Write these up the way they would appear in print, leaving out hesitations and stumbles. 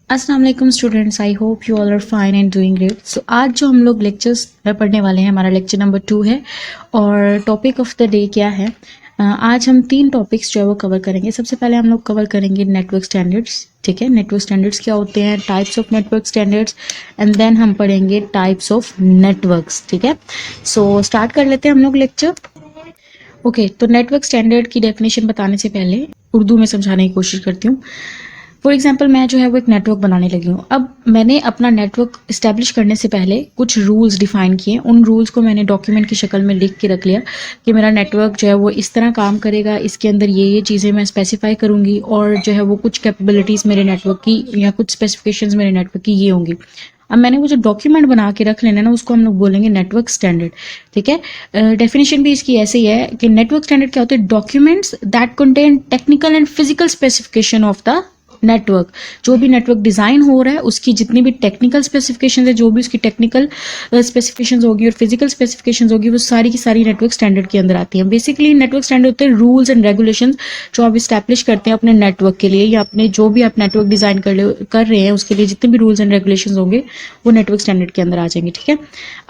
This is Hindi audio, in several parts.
अस्सलाम वालेकुम students, I hope you all are fine and doing great. So आज जो हम लोग लेक्चर्स पढ़ने वाले हैं, हमारा लेक्चर नंबर 2 है और टॉपिक ऑफ द डे क्या है। आज हम 3 टॉपिक्स जो है वो कवर करेंगे। सबसे पहले हम लोग कवर करेंगे नेटवर्क स्टैंडर्ड्स, ठीक है। नेटवर्क स्टैंडर्ड्स क्या होते हैं, types of network standards, and then हम पढ़ेंगे टाइप्स ऑफ नेटवर्क्स, ठीक है। सो स्टार्ट कर लेते हैं हम लोग लेक्चर। ओके, तो नेटवर्क स्टैंडर्ड की डेफिनेशन बताने से पहले उर्दू में समझाने की कोशिश करती हूँ। फॉर एग्जाम्पल मैं जो है वो एक नेटवर्क बनाने लगी हूँ। अब मैंने अपना नेटवर्क इस्टेब्लिश करने से पहले कुछ रूल्स डिफाइन किए। उन रूल्स को मैंने डॉक्यूमेंट की शक्ल में लिख के रख लिया कि मेरा नेटवर्क जो है वो इस तरह काम करेगा, इसके अंदर ये चीज़ें मैं स्पेसिफाई करूँगी और जो है वो कुछ कैपेबिलिटीज़ मेरे नेटवर्क की या कुछ स्पेसिफिकेशंस मेरे नेटवर्क की ये होंगी। अब मैंने वो जो डॉक्यूमेंट बना के रख लेना ना, उसको हम लोग बोलेंगे नेटवर्क स्टैंडर्ड, ठीक है। डेफिनेशन भी इसकी ऐसे ही है कि नेटवर्क स्टैंडर्ड क्या होते हैं, documents that contain technical and physical specification of the network. जो भी नेटवर्क डिजाइन हो रहा है उसकी जितनी भी टेक्निकल स्पेसिफिकेशन है, जो भी उसकी टेक्निकल स्पेसिफिकेशंस होगी और फिजिकल स्पेसिफिकेशंस होगी, वो सारी की सारी नेटवर्क स्टैंडर्ड के अंदर आती हैं। बेसिकली नेटवर्क स्टैंडर्ड होते हैं रूल्स एंड रेगुलेशंस जो आप इस्टेब्लिश करते हैं अपने नेटवर्क के लिए या अपने जो भी आप नेटवर्क डिजाइन कर रहे हैं उसके लिए जितने भी रूल्स एंड रेगुलेशंस होंगे वो नेटवर्क स्टैंडर्ड के अंदर आ जाएंगे, ठीक है।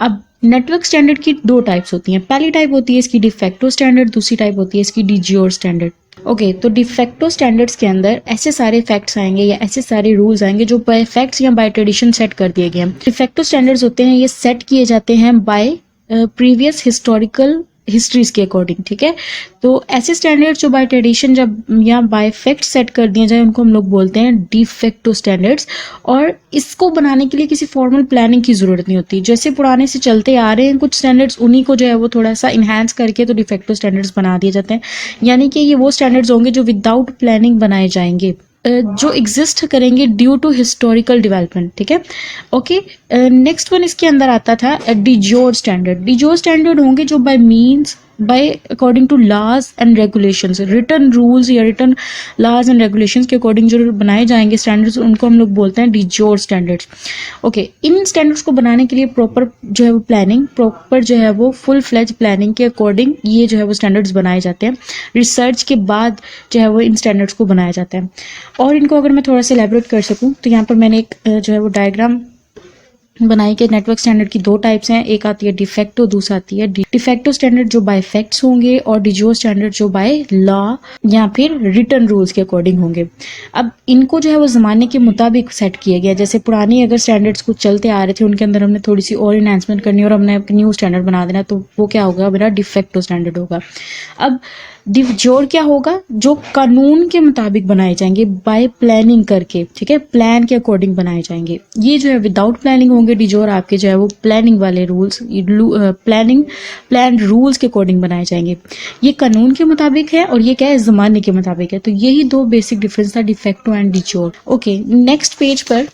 अब नेटवर्क स्टैंडर्ड की 2 टाइप्स होती हैं। पहली टाइप होती है इसकी डिफेक्टो स्टैंडर्ड, दूसरी टाइप होती है इसकी डिजियोर स्टैंडर्ड। ओके, तो डिफेक्टो स्टैंडर्ड्स के अंदर ऐसे सारे फैक्ट्स आएंगे या ऐसे सारे रूल्स आएंगे जो बाय फैक्ट्स या बाय ट्रेडिशन सेट कर दिए गए हैं। डिफेक्टो स्टैंडर्ड्स होते हैं ये सेट किए जाते हैं बाय प्रीवियस हिस्टोरिकल हिस्ट्रीज के अकॉर्डिंग, ठीक है। तो ऐसे स्टैंडर्ड जो बाय ट्रेडिशन जब या बाय फैक्ट सेट कर दिए जाए उनको हम लोग बोलते हैं डिफेक्टो स्टैंडर्ड्स। और इसको बनाने के लिए किसी फॉर्मल प्लानिंग की जरूरत नहीं होती। जैसे पुराने से चलते आ रहे हैं कुछ स्टैंडर्ड्स, उन्हीं को जो है वो थोड़ा सा इन्हांस करके तो डिफेक्टो स्टैंडर्ड्स बना दिए जाते हैं। यानी कि ये वो स्टैंडर्ड्स होंगे जो विदाउट प्लानिंग बनाए जाएंगे, जो एग्जिस्ट करेंगे ड्यू टू हिस्टोरिकल डेवलपमेंट, ठीक है। ओके, नेक्स्ट वन इसके अंदर आता था डिजोर स्टैंडर्ड। डिजोर स्टैंडर्ड होंगे जो by means by according to laws and regulations, written rules या रिटन लॉज एंड रेगुलेशंस के अकॉर्डिंग जो बनाए जाएंगे स्टैंडर्ड्स, उनको हम लोग बोलते हैं डिजोर स्टैंडर्ड्स। ओके, इन स्टैंडर्ड्स को बनाने के लिए प्रॉपर जो है वो प्लानिंग, प्रॉपर जो है वो फुल फ्लेज प्लानिंग के अकॉर्डिंग ये जो है वो स्टैंडर्ड्स बनाए जाते हैं। रिसर्च के बाद जो है वो इन स्टैंडर्ड्स को बनाया जाता है। और इनको अगर मैं थोड़ा सा एलैबोरेट कर सकूं तो यहाँ पर मैंने एक जो है वो डायग्राम बनाई कि नेटवर्क स्टैंडर्ड की 2 टाइप्स हैं। एक आती है डिफेक्टो, दूसरा आती है डिफेक्टो स्टैंडर्ड जो बाय फैक्ट्स होंगे और डिजोर स्टैंडर्ड जो बाय लॉ या फिर रिटन रूल्स के अकॉर्डिंग होंगे। अब इनको जो है वो जमाने के मुताबिक सेट किया गया। जैसे पुरानी अगर स्टैंडर्ड्स कुछ चलते आ रहे थे उनके अंदर हमने थोड़ी सी और इन्हांसमेंट करनी और हमने न्यू स्टैंडर्ड बना देना, तो वो क्या होगा, मेरा डिफेक्टो स्टैंडर्ड होगा। अब डिजोर क्या होगा, जो कानून के मुताबिक बनाए जाएंगे बाय प्लानिंग करके, ठीक है, प्लान के अकॉर्डिंग बनाए जाएंगे। ये जो है विदाउट प्लानिंग होंगे डिजोर, आपके जो है वो प्लानिंग वाले रूल्स, प्लान रूल्स के अकॉर्डिंग बनाए जाएंगे। ये कानून के मुताबिक है और ये क्या है, जमाने के मुताबिक है। तो यही 2 बेसिक डिफरेंस था de facto and डिजोर। Okay, next page पर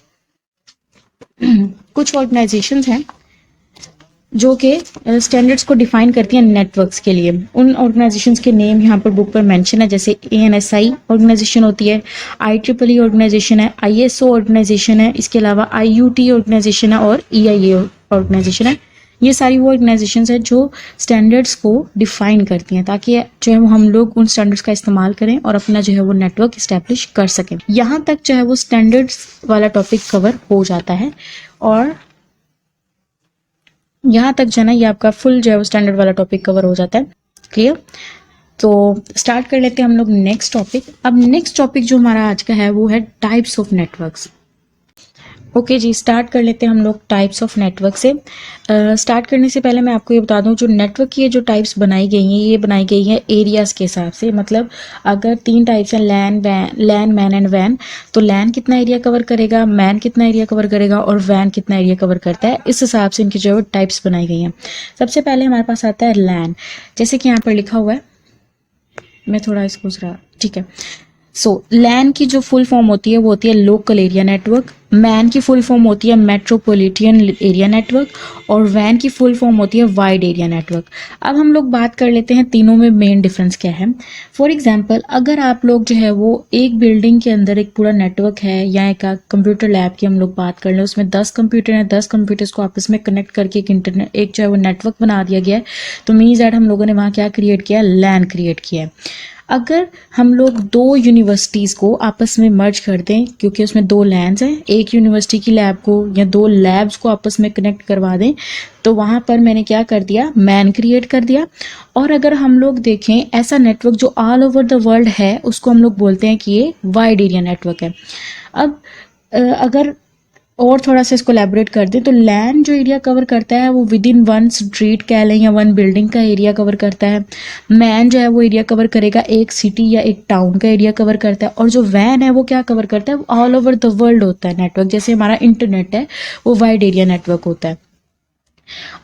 कुछ ऑर्गेनाइजेशंस हैं जो कि स्टैंडर्ड्स को डिफाइन करती हैं नेटवर्क्स के लिए। उन ऑर्गेनाइजेशंस के नेम यहाँ पर बुक पर मेंशन है। जैसे ANSI ऑर्गेनाइजेशन होती है, IEEE ऑर्गेनाइजेशन है, ISO ऑर्गेनाइजेशन है, इसके अलावा IUT ऑर्गेनाइजेशन है और EIA ऑर्गेनाइजेशन है। ये सारी वो ऑर्गेनाइजेशंस है जो स्टैंडर्ड्स को डिफाइन करती हैं ताकि जो है वो हम लोग उन स्टैंडर्ड्स का इस्तेमाल करें और अपना जो है वो नेटवर्क इस्टेब्लिश कर सकें। यहाँ तक जो है वो स्टैंडर्ड्स वाला टॉपिक कवर हो जाता है और यहाँ तक जो है ना ये आपका फुल जो है वो स्टैंडर्ड वाला टॉपिक कवर हो जाता है। क्लियर? तो स्टार्ट कर लेते हैं हम लोग नेक्स्ट टॉपिक। अब नेक्स्ट टॉपिक जो हमारा आज का है वो है टाइप्स ऑफ नेटवर्क्स। ओके जी, स्टार्ट कर लेते हैं हम लोग टाइप्स ऑफ नेटवर्क से। स्टार्ट करने से पहले मैं आपको ये बता दूं जो नेटवर्क की ये जो टाइप्स बनाई गई हैं ये बनाई गई हैं एरियाज के हिसाब से। मतलब अगर 3 टाइप्स हैं, लैन मैन एंड वैन, तो लैन कितना एरिया कवर करेगा, मैन कितना एरिया कवर करेगा और वैन कितना एरिया कवर करता है, इस हिसाब से इनकी जो है टाइप्स बनाई गई हैं। सबसे पहले हमारे पास आता है लैन, जैसे कि यहाँ पर लिखा हुआ है, मैं थोड़ा इसको जरा, ठीक है। सो लैन की जो फुल फॉर्म होती है वो होती है लोकल एरिया नेटवर्क, मैन की फुल फॉर्म होती है मेट्रोपॉलिटन एरिया नेटवर्क और वैन की फुल फॉर्म होती है वाइड एरिया नेटवर्क। अब हम लोग बात कर लेते हैं तीनों में मेन डिफरेंस क्या है। फॉर एग्जांपल, अगर आप लोग जो है वो एक बिल्डिंग के अंदर एक पूरा नेटवर्क है या एक कंप्यूटर लैब की हम लोग बात कर लें, उसमें 10 कंप्यूटर हैं, 10 कंप्यूटर्स को आपस में कनेक्ट करके एक जो है वो नेटवर्क बना दिया गया है, तो मीन्स दैट हम लोगों ने वहाँ क्या क्रिएट किया, लैन क्रिएट किया है। अगर हम लोग दो यूनिवर्सिटीज़ को आपस में मर्ज कर दें, क्योंकि उसमें दो लैंड्स हैं, एक यूनिवर्सिटी की लैब को या दो लैब्स को आपस में कनेक्ट करवा दें, तो वहाँ पर मैंने क्या कर दिया, मैन क्रिएट कर दिया। और अगर हम लोग देखें ऐसा नेटवर्क जो ऑल ओवर द वर्ल्ड है, उसको हम लोग बोलते हैं कि ये वाइड एरिया नेटवर्क है। अब अगर और थोड़ा सा इसको एलैबोरेट कर दें तो लैन जो एरिया कवर करता है वो विद इन वन स्ट्रीट कह लें या वन बिल्डिंग का एरिया कवर करता है। मैन जो है वो एरिया कवर करेगा एक सिटी या एक टाउन का एरिया कवर करता है। और जो वैन है वो क्या कवर करता है, वो ऑल ओवर द वर्ल्ड होता है नेटवर्क। जैसे हमारा इंटरनेट है वो वाइड एरिया नेटवर्क होता है।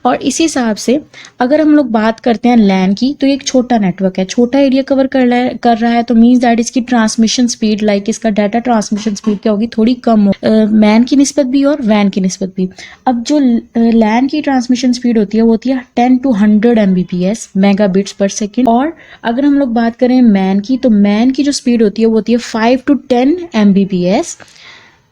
और इसी हिसाब से अगर हम लोग बात करते हैं लैन की, तो ये एक छोटा नेटवर्क है, छोटा एरिया कवर कर रहा है, तो मीन्स दैट इसकी ट्रांसमिशन स्पीड, लाइक इसका डाटा ट्रांसमिशन स्पीड क्या होगी, थोड़ी कम हो, मैन की निस्बत भी और वैन की निस्बत भी। अब जो लैन की ट्रांसमिशन स्पीड होती है वो होती है 10 to 100 Mbps, मेगा बिट्स पर सेकेंड। और अगर हम लोग बात करें मैन की, तो मैन की जो स्पीड होती है वो होती है 5 to 10 Mbps।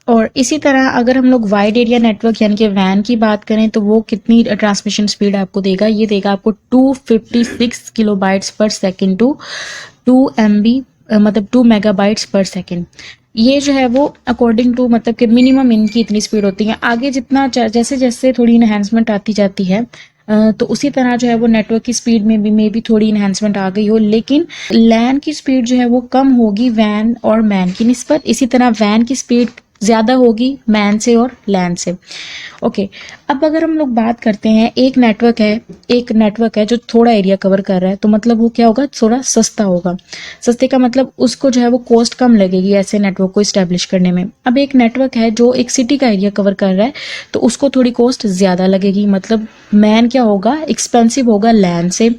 और इसी तरह अगर हम लोग वाइड एरिया नेटवर्क यानी कि वैन की बात करें, तो वो कितनी ट्रांसमिशन स्पीड आपको देगा, ये देगा आपको 256 किलोबाइट्स पर सेकेंड टू 2 MB, मतलब 2 मेगाबाइट्स पर सेकेंड। ये जो है वो अकॉर्डिंग टू मतलब कि मिनिमम इनकी इतनी स्पीड होती है। आगे जितना जैसे जैसे थोड़ी इन्हेंसमेंट आती जाती है, तो उसी तरह जो है वो नेटवर्क की स्पीड में भी थोड़ी इन्हेंसमेंट आ गई हो, लेकिन लैन की स्पीड जो है वो कम होगी वैन और मैन की निस्बत। इसी तरह वैन की स्पीड ज़्यादा होगी मैन से और लैन से। ओके, अब अगर हम लोग बात करते हैं, एक नेटवर्क है जो थोड़ा एरिया कवर कर रहा है, तो मतलब वो क्या होगा, थोड़ा सस्ता होगा। सस्ते का मतलब उसको जो है वो कॉस्ट कम लगेगी ऐसे नेटवर्क को इस्टेब्लिश करने में। अब एक नेटवर्क है जो एक सिटी का एरिया कवर कर रहा है, तो उसको थोड़ी कॉस्ट ज़्यादा लगेगी, मतलब मैन क्या होगा, एक्सपेंसिव होगा लैन से।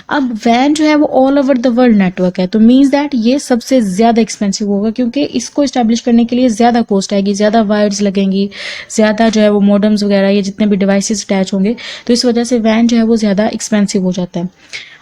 अब वैन जो है वो all over the world network है, तो मीन्स दैट ये सबसे ज़्यादा एक्सपेंसिव होगा, क्योंकि इसको इस्टेब्लिश करने के लिए ज़्यादा कॉस्ट आएगी, ज़्यादा वायर्स लगेंगी, ज़्यादा जो है वो मॉडेम्स वगैरह ये जितने भी डिवाइसेस अटैच होंगे, तो इस वजह से वैन जो है वो ज़्यादा एक्सपेंसिव हो जाता है।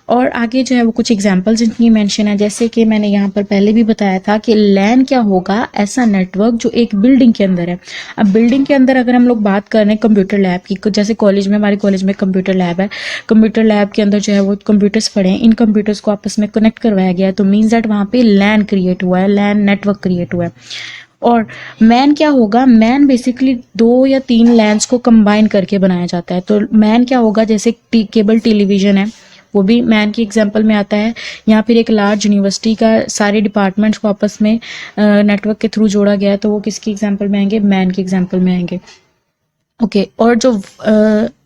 और आगे जो है वो कुछ एग्जांपल्स इनकी मेंशन है, जैसे कि मैंने यहाँ पर पहले भी बताया था कि लैन क्या होगा, ऐसा नेटवर्क जो एक बिल्डिंग के अंदर है। अब बिल्डिंग के अंदर अगर हम लोग बात कर रहे हैं कंप्यूटर लैब की, जैसे कॉलेज में, हमारे कॉलेज में कंप्यूटर लैब है, कंप्यूटर लैब के अंदर जो है वो कंप्यूटर्स पड़े हैं, इन कंप्यूटर्स को आपस में कनेक्ट करवाया गया है, तो मीन्स दैट वहाँ पे लैन क्रिएट हुआ है, लैन नेटवर्क क्रिएट हुआ है। और मैन क्या होगा, मैन बेसिकली 2 या 3 लैंस को कंबाइन करके बनाया जाता है। तो मैन क्या होगा, जैसे केबल टेलीविजन है, वो भी मैन की एग्जांपल में आता है, या फिर एक लार्ज यूनिवर्सिटी का सारे डिपार्टमेंट्स को आपस में नेटवर्क के थ्रू जोड़ा गया है, तो वो किसकी एग्जांपल में आएंगे, मैन की एग्जांपल में आएंगे। ओके, और जो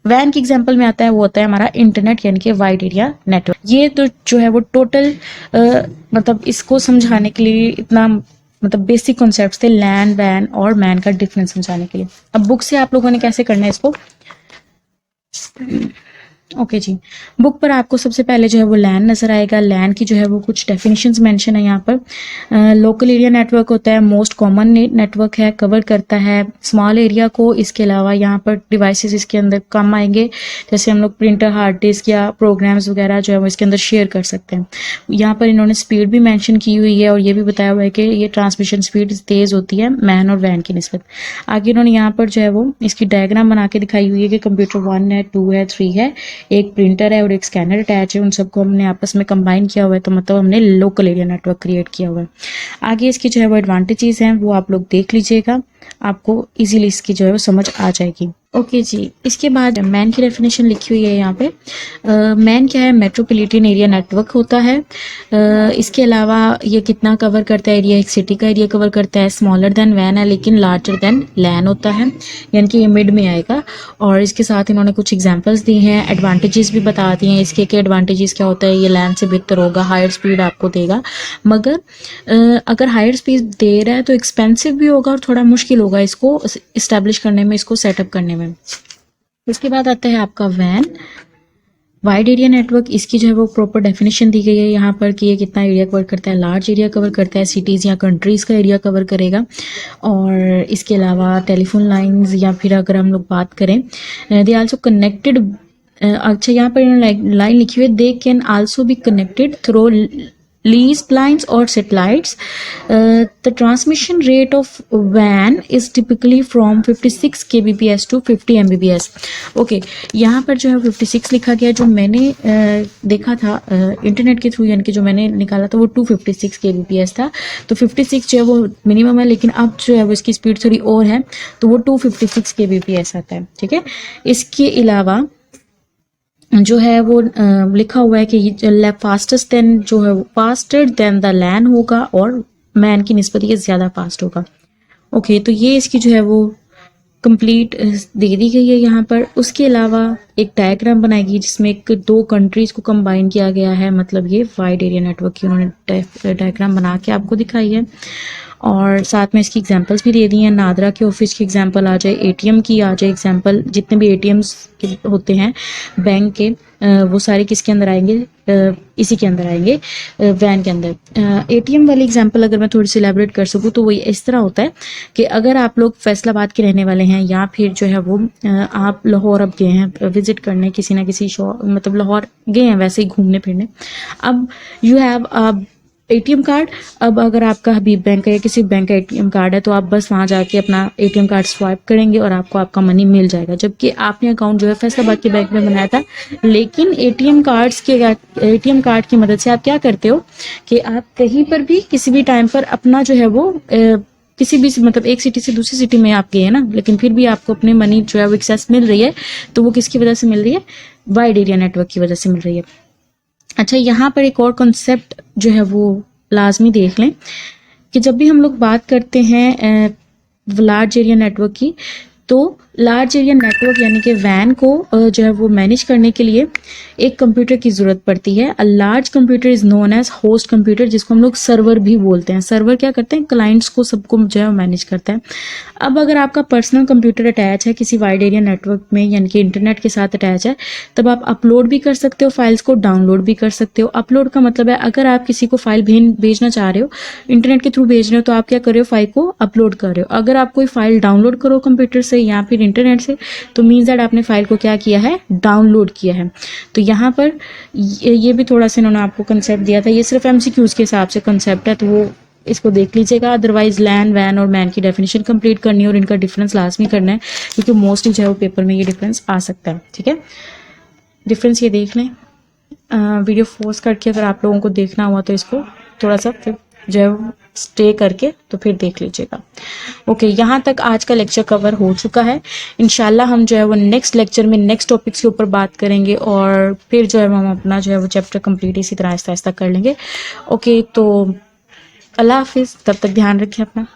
वैन की एग्जांपल में आता है वो होता है हमारा इंटरनेट यानी कि वाइड एरिया नेटवर्क। ये तो जो है वो टोटल मतलब इसको समझाने के लिए इतना मतलब बेसिक कॉन्सेप्ट्स थे लैन, वैन और मैन का डिफरेंस समझाने के लिए। अब बुक से आप लोगों ने कैसे करना है इसको, ओके जी, बुक पर आपको सबसे पहले जो है वो लैन नजर आएगा। लैन की जो है वो कुछ डेफिनेशंस मेंशन है यहाँ पर। लोकल एरिया नेटवर्क होता है, मोस्ट कॉमन नेटवर्क है, कवर करता है स्मॉल एरिया को। इसके अलावा यहाँ पर डिवाइसेस इसके अंदर कम आएंगे, जैसे हम लोग प्रिंटर, हार्ड डिस्क या प्रोग्राम्स वगैरह जो है वो इसके अंदर शेयर कर सकते हैं। यहाँ पर इन्होंने स्पीड भी मैंशन की हुई है और ये भी बताया हुआ है कि ये ट्रांसमिशन स्पीड तेज होती है मैन और वैन की निस्बत। आगे इन्होंने यहाँ पर जो है वो इसकी डायग्राम बना के दिखाई हुई है कि कंप्यूटर 1 है, 2 है, 3 है, एक प्रिंटर है और एक स्कैनर अटैच है, उन सबको हमने आपस में कंबाइन किया हुआ है, तो मतलब हमने लोकल एरिया नेटवर्क क्रिएट किया हुआ है। आगे इसकी जो है वो एडवांटेजेस हैं वो आप लोग देख लीजिएगा, आपको इजीली इसकी जो है वो समझ आ जाएगी। ओके जी, इसके बाद मैन की डेफिनेशन लिखी हुई है यहाँ पे। मैन क्या है, मेट्रोपॉलिटन एरिया नेटवर्क होता है। इसके अलावा ये कितना कवर करता है एरिया, एक सिटी का एरिया कवर करता है। स्मॉलर देन वैन है लेकिन लार्जर देन लैन होता है, यानी कि ये मिड में आएगा। और इसके साथ इन्होंने कुछ एग्जांपल्स दी हैं, एडवांटेजेस भी बता दी हैं इसके कि एडवांटेजेस क्या होता है, ये लैन से बेहतर होगा, हायर स्पीड आपको देगा, मगर अगर हायर स्पीड दे रहा है तो एक्सपेंसिव भी होगा और थोड़ा मुश्किल होगा इसको इस्टेब्लिश करने में, इसको सेटअप करने में। इसके बाद आता है आपका वैन, वाइड एरिया नेटवर्क। इसकी जो है वो प्रॉपर डेफिनेशन दी गई है यहाँ पर कि ये कितना एरिया कवर करता है, लार्ज एरिया कवर करता है, सिटीज़ या कंट्रीज़ का एरिया कवर करेगा। और इसके अलावा टेलीफोन लाइंस, या फिर अगर हम लोग बात करें दे आल्सो कनेक्टेड, अच्छा यहाँ पर लाइन लिखी हुई है, they can also be connected through leased lines or satellites, the transmission rate of WAN is typically from 56 kbps to 50 mbps. Okay, यहाँ पर जो है 56 लिखा गया, जो मैंने देखा था इंटरनेट के थ्रू, यानी कि जो मैंने निकाला था वो 256 kbps था, तो 56 जो है वो मिनिमम है, लेकिन अब जो है वो इसकी स्पीड थोड़ी और है, तो वो 256 kbps आता है। ठीक है, इसके अलावा जो है वो लिखा हुआ है कि फास्टेस्ट देन जो है फास्टर देन द लैन होगा और मैन की निस्बत ये ज़्यादा फास्ट होगा। ओके, तो ये इसकी जो है वो कंप्लीट दे दी गई है यहाँ पर। उसके अलावा एक डायग्राम बनाएगी जिसमें एक दो कंट्रीज को कंबाइन किया गया है, मतलब ये वाइड एरिया नेटवर्क की उन्होंने डायग्राम बना के आपको दिखाई है, और साथ में इसकी एग्जांपल्स भी दे दी हैं। नादरा के ऑफिस की एग्जांपल आ जाए, एटीएम की आ जाए एग्जांपल, जितने भी एटीएम्स होते हैं बैंक के वो सारे किसके अंदर आएंगे, इसी के अंदर आएंगे, वैन के अंदर। एटीएम वाली एग्जांपल अगर मैं थोड़ी सी एलैबोरेट कर सकूँ तो वो इस तरह होता है कि अगर आप लोग फैसलाबाद के रहने वाले हैं या फिर जो है वो आप लाहौर अब गए हैं विजिट करने, किसी ना किसी मतलब लाहौर गए हैं वैसे ही घूमने फिरने, अब यू हैव एटीएम कार्ड। अब अगर आपका हबीब बैंक का या किसी बैंक का एटीएम कार्ड है तो आप बस वहां जाके अपना एटीएम कार्ड स्वाइप करेंगे और आपको आपका मनी मिल जाएगा, जबकि आपने अकाउंट जो है फैसलाबाद के बैंक में बनाया था। लेकिन एटीएम कार्ड की मदद से आप क्या करते हो कि आप कहीं पर भी किसी भी टाइम पर अपना जो है वो किसी भी मतलब एक सिटी से दूसरी सिटी में आप गए हैं ना, लेकिन फिर भी आपको अपने मनी जो है वो एक्सेस मिल रही है, तो वो किसकी वजह से मिल रही है, वाइड एरिया नेटवर्क की वजह से मिल रही है। अच्छा, यहाँ पर एक और कॉन्सेप्ट जो है वो लाजमी देख लें कि जब भी हम लोग बात करते हैं लार्ज एरिया नेटवर्क की, तो लार्ज एरिया नेटवर्क यानी कि वैन को जो है वो मैनेज करने के लिए एक कंप्यूटर की ज़रूरत पड़ती है। A large computer is known as host computer, जिसको हम लोग सर्वर भी बोलते हैं। सर्वर क्या करते हैं, क्लाइंट्स को सबको जो है मैनेज करता है। अब अगर आपका पर्सनल कंप्यूटर अटैच है किसी वाइड एरिया नेटवर्क में, यानी कि इंटरनेट के साथ अटैच है, तब आप अपलोड भी कर सकते हो फाइल्स को, डाउनलोड भी कर सकते हो। अपलोड का मतलब है अगर आप किसी को फाइल भेजना चाह रहे हो, इंटरनेट के थ्रू भेज रहे हो, तो आप क्या कर रहे हो, फाइल को अपलोड कर रहे हो। अगर आप कोई फाइल डाउनलोड करो कंप्यूटर से या फिर इंटरनेट से, तो मीन्स दैट आपने फाइल को क्या किया है, डाउनलोड किया है। तो यहाँ पर ये भी थोड़ा सा इन्होंने आपको कंसेप्ट दिया था, ये सिर्फ एमसीक्यूज के हिसाब से कंसेप्ट है, तो वो इसको देख लीजिएगा। अदरवाइज लैन, वैन और मैन की डेफिनेशन कंप्लीट करनी है और इनका डिफरेंस लाजमी करना है, क्योंकि मोस्टली जो है वो पेपर में ये डिफरेंस आ सकता है। ठीक है, डिफरेंस ये देख लें। वीडियो फोर्स करके अगर आप लोगों को देखना हुआ तो इसको थोड़ा सा फिर जो है स्टे करके तो फिर देख लीजिएगा। ओके, यहाँ तक आज का लेक्चर कवर हो चुका है। इंशाल्लाह हम जो है वो नेक्स्ट लेक्चर में नेक्स्ट टॉपिक्स के ऊपर बात करेंगे और फिर जो है हम अपना जो है वो चैप्टर कंप्लीट इसी तरह आहिस्ता आहिस्ता कर लेंगे। ओके, तो अल्लाह हाफिज़, तब तक ध्यान रखें अपना।